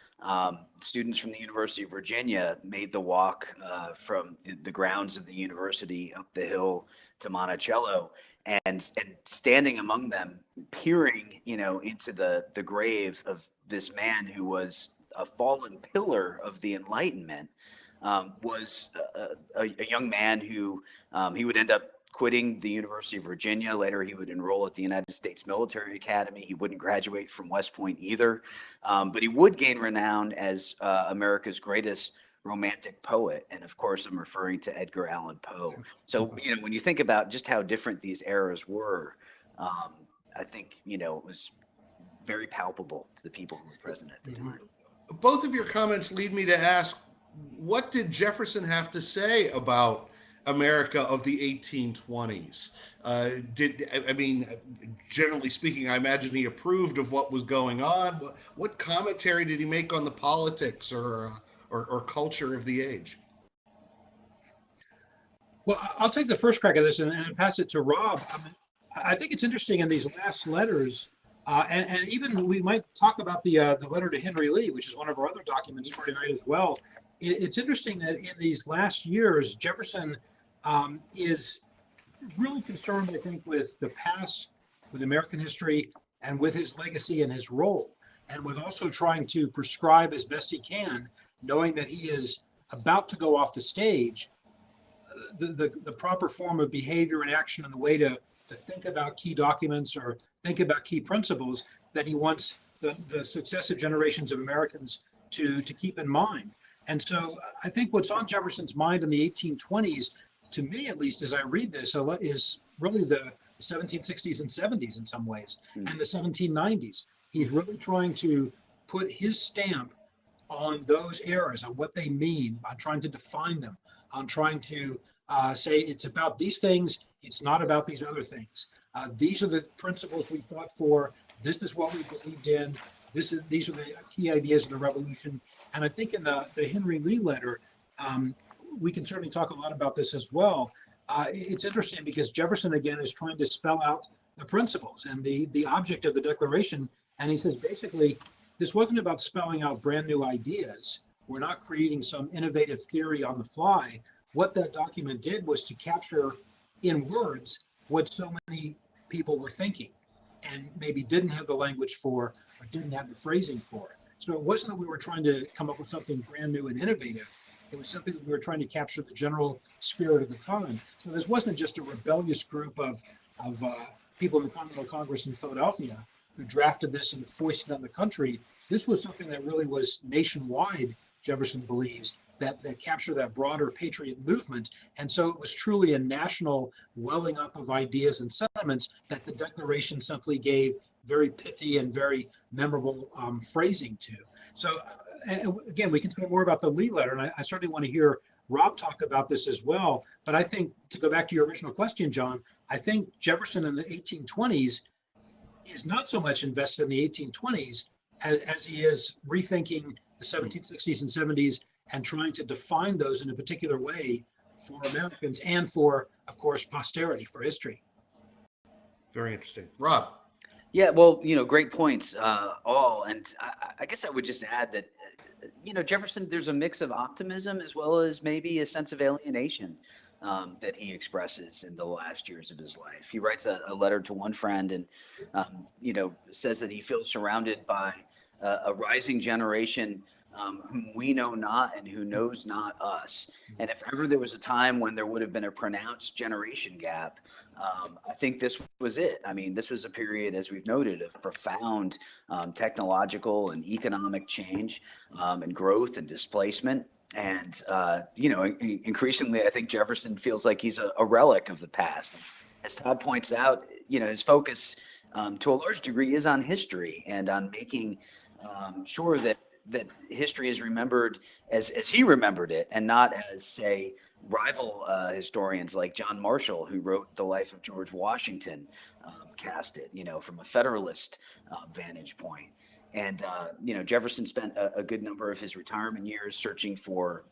S3: students from the University of Virginia made the walk from the grounds of the university up the hill to Monticello, and standing among them, peering, into the grave of this man who was a fallen pillar of the Enlightenment, was a young man who he would end up quitting the University of Virginia. Later, he would enroll at the United States Military Academy. He wouldn't graduate from West Point either, but he would gain renown as America's greatest romantic poet. And of course, I'm referring to Edgar Allan Poe. So, when you think about just how different these eras were, I think, it was very palpable to the people who were present at the time.
S1: Both of your comments lead me to ask, what did Jefferson have to say about America of the 1820s? Generally speaking, I imagine he approved of what was going on. What commentary did he make on the politics or culture of the age?
S2: Well, I'll take the first crack at this and pass it to Rob. I think it's interesting in these last letters, and even we might talk about the letter to Henry Lee, which is one of our other documents for tonight as well. It's interesting that in these last years, Jefferson is really concerned, I think, with the past, with American history, and with his legacy and his role, and with also trying to prescribe as best he can, knowing that he is about to go off the stage, the proper form of behavior and action and the way to think about key documents or think about key principles that he wants the successive generations of Americans to keep in mind. And so I think what's on Jefferson's mind in the 1820s, to me at least, as I read this, is really the 1760s and 70s in some ways, and the 1790s. He's really trying to put his stamp on those eras, on what they mean, on trying to define them, on trying to say it's about these things, it's not about these other things. These are the principles we fought for. This is what we believed in. These are the key ideas of the revolution. And I think in the Henry Lee letter, we can certainly talk a lot about this as well. It's interesting because Jefferson, again, is trying to spell out the principles and the object of the Declaration. And he says, basically, this wasn't about spelling out brand new ideas. We're not creating some innovative theory on the fly. What that document did was to capture in words what so many people were thinking and maybe didn't have the language for or didn't have the phrasing for. So it wasn't that we were trying to come up with something brand new and innovative. It was something that we were trying to capture the general spirit of the time. So this wasn't just a rebellious group of people in the Continental Congress in Philadelphia who drafted this and foisted it on the country. This was something that really was nationwide, Jefferson believes, that captured that broader patriot movement. And so it was truly a national welling up of ideas and sentiments that the Declaration simply gave very pithy and very memorable phrasing to. So again, we can say more about the Lee letter, and I certainly want to hear Rob talk about this as well. But I think, to go back to your original question, John, I think Jefferson in the 1820s is not so much invested in the 1820s as he is rethinking the 1760s and 70s and trying to define those in a particular way for Americans and for, of course, posterity, for history.
S1: Very interesting. Rob.
S3: Yeah, well, great points, all. And I guess I would just add that, Jefferson, there's a mix of optimism as well as maybe a sense of alienation that he expresses in the last years of his life. He writes a letter to one friend and, says that he feels surrounded by a rising generation whom we know not and who knows not us. And if ever there was a time when there would have been a pronounced generation gap, I think this was it. I mean, this was a period, as we've noted, of profound technological and economic change and growth and displacement. And, increasingly, I think Jefferson feels like he's a relic of the past. As Todd points out, his focus to a large degree is on history and on making sure that history is remembered as he remembered it, and not as, say, rival historians like John Marshall, who wrote The Life of George Washington, cast it, from a Federalist vantage point. And, Jefferson spent a good number of his retirement years searching for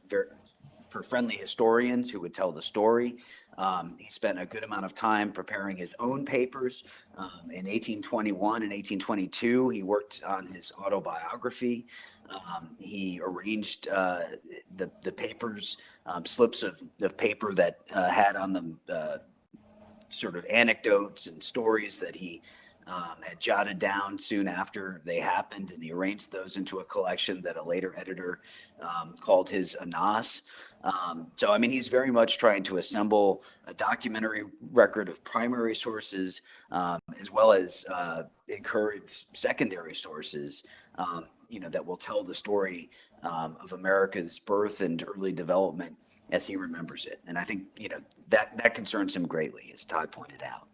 S3: friendly historians who would tell the story. He spent a good amount of time preparing his own papers. In 1821 and 1822, he worked on his autobiography. He arranged the papers, slips of paper that had on them sort of anecdotes and stories that he had jotted down soon after they happened, and he arranged those into a collection that a later editor called his Anas. So, I mean, he's very much trying to assemble a documentary record of primary sources, as well as encourage secondary sources, that will tell the story of America's birth and early development as he remembers it. And I think, that concerns him greatly, as Todd pointed out.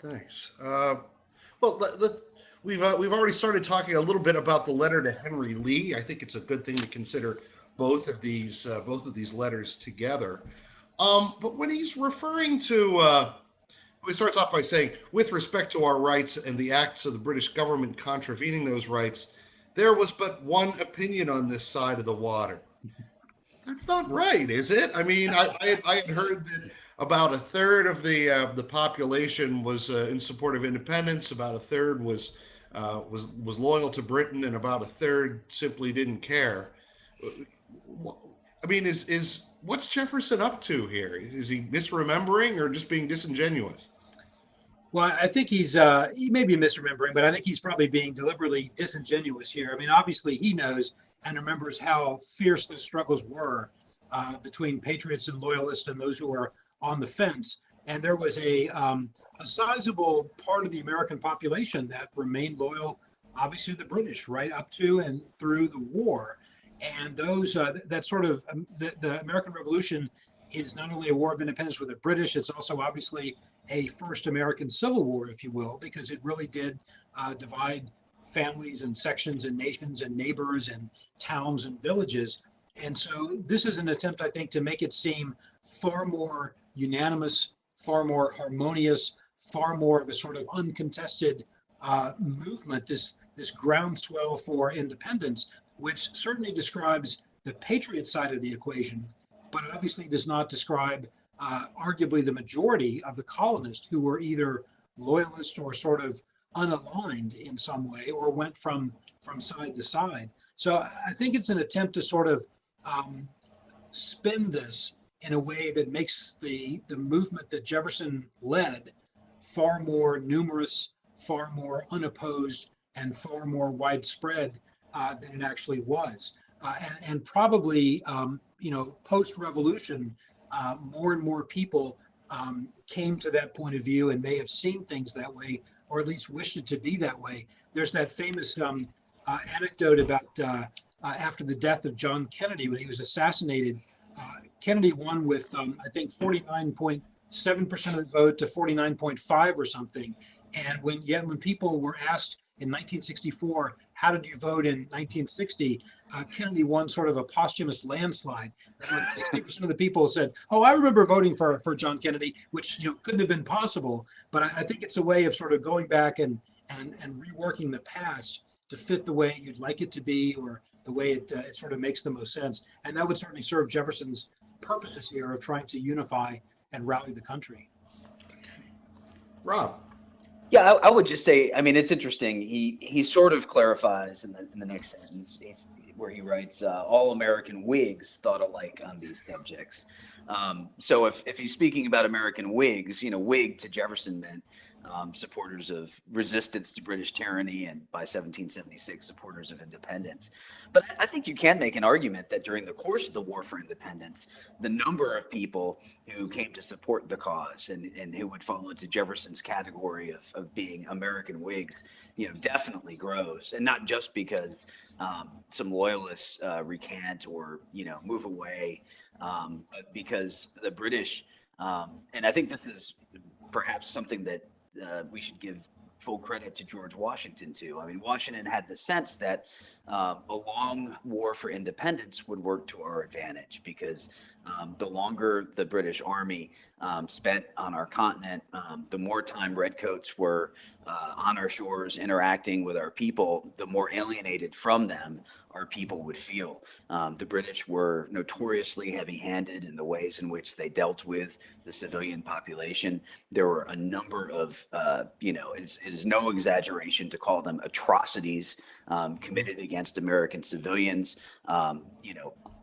S1: Thanks. We've already started talking a little bit about the letter to Henry Lee. I think it's a good thing to consider both of these letters together. But when he's referring to, he starts off by saying, with respect to our rights and the acts of the British government contravening those rights, there was but one opinion on this side of the water. That's not right, is it? I mean, I had heard that about a third of the population was in support of independence. About a third was loyal to Britain, and about a third simply didn't care. I mean, is what's Jefferson up to here? Is he misremembering or just being disingenuous?
S2: Well, I think he may be misremembering, but I think he's probably being deliberately disingenuous here. I mean, obviously he knows and remembers how fierce those struggles were between patriots and loyalists and those who were on the fence. And there was a sizable part of the American population that remained loyal, obviously, to the British right up to and through the war. And those that sort of the American Revolution is not only a war of independence with the British, it's also obviously a first American Civil War, if you will, because it really did divide families and sections and nations and neighbors and towns and villages. And so this is an attempt, I think, to make it seem far more unanimous, far more harmonious, far more of a sort of uncontested movement, this groundswell for independence, which certainly describes the patriot side of the equation, but obviously does not describe arguably the majority of the colonists who were either loyalists or sort of unaligned in some way or went from side to side. So I think it's an attempt to sort of spin this in a way that makes the movement that Jefferson led far more numerous, far more unopposed, and far more widespread than it actually was. And probably, post-revolution, more and more people came to that point of view and may have seen things that way, or at least wished it to be that way. There's that famous anecdote about after the death of John Kennedy, when he was assassinated, Kennedy won with, I think, 49.7% of the vote to 49.5 or something. And when people were asked in 1964, how did you vote in 1960? Kennedy won sort of a posthumous landslide. And like 60% of the people said, "Oh, I remember voting for John Kennedy," which couldn't have been possible. But I think it's a way of sort of going back and reworking the past to fit the way you'd like it to be, or the way it sort of makes the most sense. And that would certainly serve Jefferson's purposes here of trying to unify and rally the country.
S1: Rob.
S3: Yeah, I would just say, I mean, it's interesting. He sort of clarifies in the next sentence where he writes, all American Whigs thought alike on these subjects. So if he's speaking about American Whigs, Whig to Jefferson meant supporters of resistance to British tyranny, and by 1776, supporters of independence. But I think you can make an argument that during the course of the War for Independence, the number of people who came to support the cause and who would fall into Jefferson's category of being American Whigs, definitely grows. And not just because some loyalists recant or, move away, but because the British, and I think this is perhaps something that we should give full credit to George Washington too. I mean, Washington had the sense that a long war for independence would work to our advantage, because the longer the British Army spent on our continent, the more time redcoats were on our shores interacting with our people, the more alienated from them our people would feel. The British were notoriously heavy-handed in the ways in which they dealt with the civilian population. There were a number of, it is no exaggeration to call them atrocities committed against American civilians.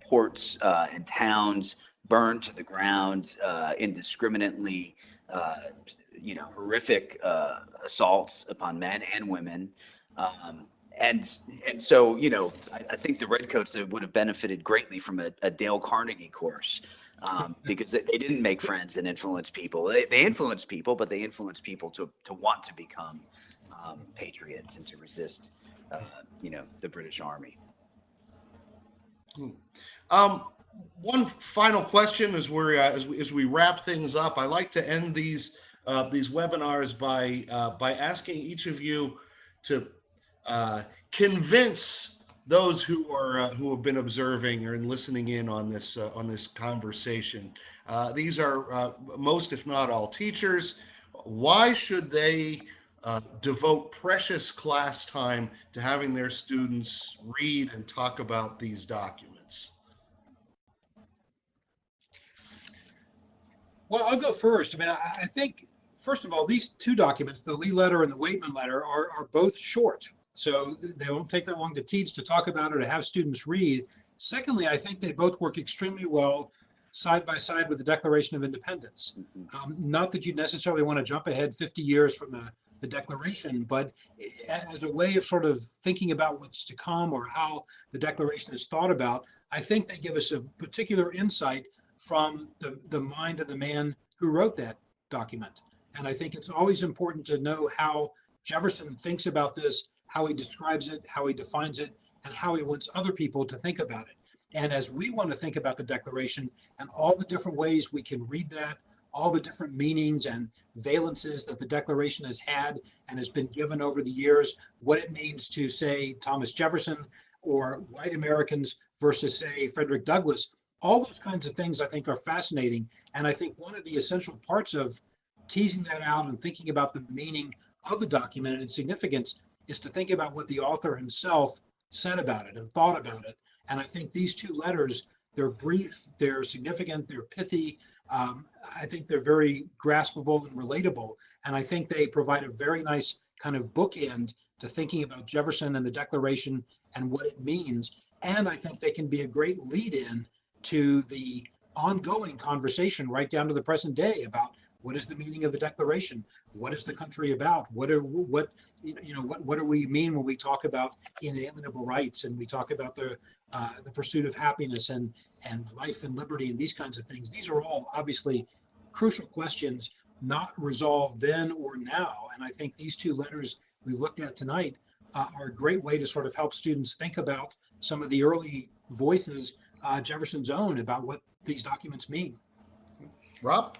S3: Ports and towns burned to the ground indiscriminately. Horrific assaults upon men and women. And so, I think the redcoats would have benefited greatly from a Dale Carnegie course, because they didn't make friends and influence people. They influenced people, but they influenced people to want to become patriots and to resist, the British Army.
S1: One final question as we wrap things up. I like to end these webinars by asking each of you to convince those who have been observing or listening in on this conversation. These are most, if not all, teachers. Why should they devote precious class time to having their students read and talk about these documents?
S2: Well, I'll go first. I mean, I think, first of all, these two documents, the Lee letter and the Weightman letter, are both short. So they won't take that long to teach, to talk about, or to have students read. Secondly, I think they both work extremely well side by side with the Declaration of Independence. Not that you necessarily want to jump ahead 50 years from the Declaration, but as a way of sort of thinking about what's to come or how the Declaration is thought about, I think they give us a particular insight from the mind of the man who wrote that document. And I think it's always important to know how Jefferson thinks about this, how he describes it, how he defines it, and how he wants other people to think about it. And as we want to think about the Declaration and all the different ways we can read that, all the different meanings and valences that the Declaration has had and has been given over the years, what it means to, say, Thomas Jefferson or white Americans versus, say, Frederick Douglass. All those kinds of things I think are fascinating. And I think one of the essential parts of teasing that out and thinking about the meaning of the document and its significance is to think about what the author himself said about it and thought about it. And I think these two letters, they're brief, they're significant, they're pithy. I think they're very graspable and relatable. And I think they provide a very nice kind of bookend to thinking about Jefferson and the Declaration and what it means. And I think they can be a great lead in to the ongoing conversation right down to the present day about what is the meaning of the Declaration? What is the country about? What do we mean when we talk about inalienable rights and we talk about the pursuit of happiness and life and liberty and these kinds of things? These are all obviously crucial questions, not resolved then or now. And I think these two letters we've looked at tonight are a great way to sort of help students think about some of the early voices Jefferson's own about what these documents mean.
S1: Rob?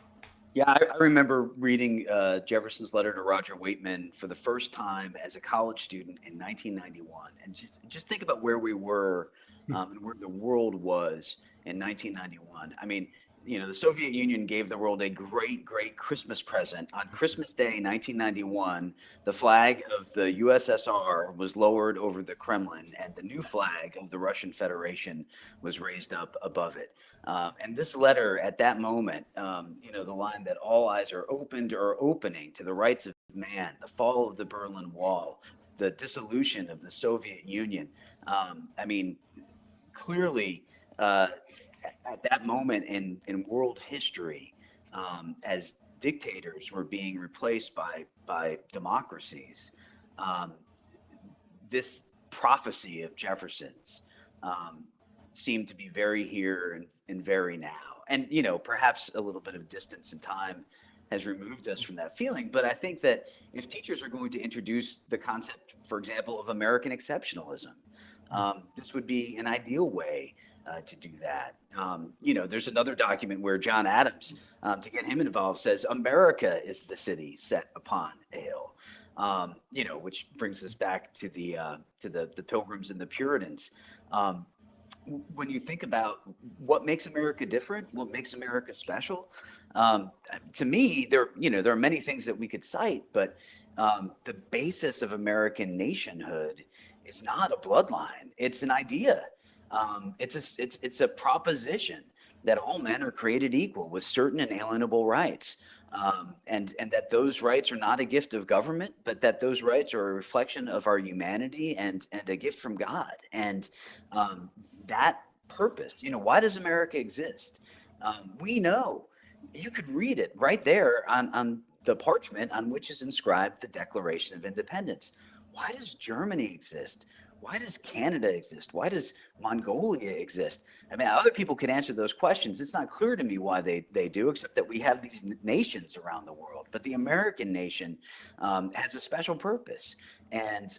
S3: Yeah, I remember reading Jefferson's letter to Roger Weightman for the first time as a college student in 1991. And just think about where we were and where the world was in 1991. I mean, the Soviet Union gave the world a great, great Christmas present. On Christmas Day, 1991, the flag of the USSR was lowered over the Kremlin, and the new flag of the Russian Federation was raised up above it. And this letter at that moment, the line that all eyes are opened or opening to the rights of man, the fall of the Berlin Wall, the dissolution of the Soviet Union. Clearly, at that moment in world history, as dictators were being replaced by democracies, this prophecy of Jefferson's seemed to be very here and very now. And, perhaps a little bit of distance in time has removed us from that feeling. But I think that if teachers are going to introduce the concept, for example, of American exceptionalism, this would be an ideal way to do that. There's another document where John Adams, to get him involved, says America is the city set upon a hill. Which brings us back to the Pilgrims and the Puritans. When you think about what makes America different, what makes America special, to me, there are many things that we could cite, but the basis of American nationhood is not a bloodline; it's an idea. It's a proposition that all men are created equal with certain inalienable rights, and that those rights are not a gift of government, but that those rights are a reflection of our humanity and a gift from God. And that purpose, why does America exist? We know. You could read it right there on the parchment on which is inscribed the Declaration of Independence. Why does Germany exist? Why does Canada exist? Why does Mongolia exist? I mean, other people could answer those questions. It's not clear to me why they do, except that we have these nations around the world. But the American nation has a special purpose, and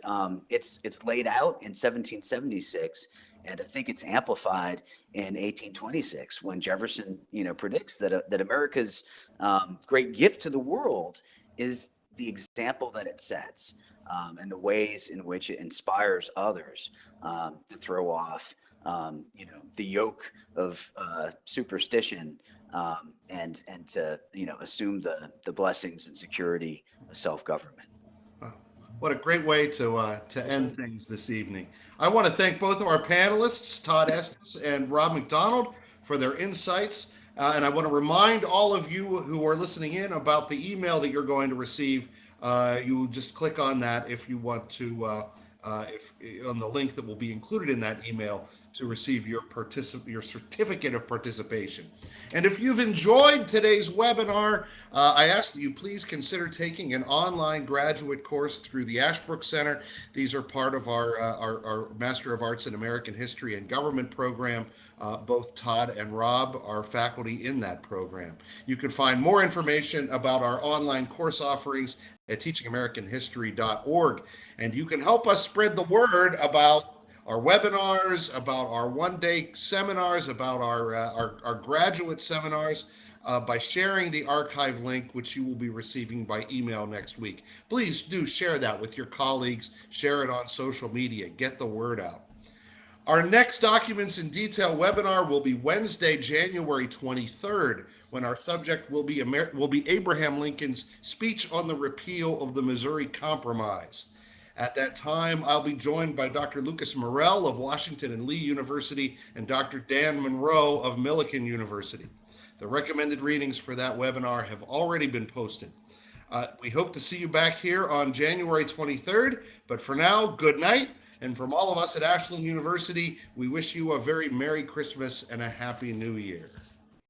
S3: it's laid out in 1776, and I think it's amplified in 1826 when Jefferson, predicts that America's great gift to the world is the example that it sets. And the ways in which it inspires others to throw off, the yoke of superstition and to, assume the blessings and security of self-government.
S1: What a great way to end things this evening. I want to thank both of our panelists, Todd Estes and Rob McDonald, for their insights. And I want to remind all of you who are listening in about the email that you're going to receive. You just click on that if you want to, on the link that will be included in that email to receive your certificate of participation. And if you've enjoyed today's webinar, I ask that you please consider taking an online graduate course through the Ashbrook Center. These are part of our Master of Arts in American History and Government program. Both Todd and Rob are faculty in that program. You can find more information about our online course offerings at teachingamericanhistory.org. And you can help us spread the word about our webinars, about our one-day seminars, about our graduate seminars. by sharing the archive link, which you will be receiving by email next week. Please do share that with your colleagues, share it on social media, get the word out. Our next Documents in Detail webinar will be Wednesday, January 23rd, when our subject will be Abraham Lincoln's speech on the repeal of the Missouri Compromise. At that time, I'll be joined by Dr. Lucas Morell of Washington and Lee University and Dr. Dan Monroe of Millikan University. The recommended readings for that webinar have already been posted. We hope to see you back here on January 23rd, but for now, good night. And from all of us at Ashland University, we wish you a very Merry Christmas and a Happy New Year.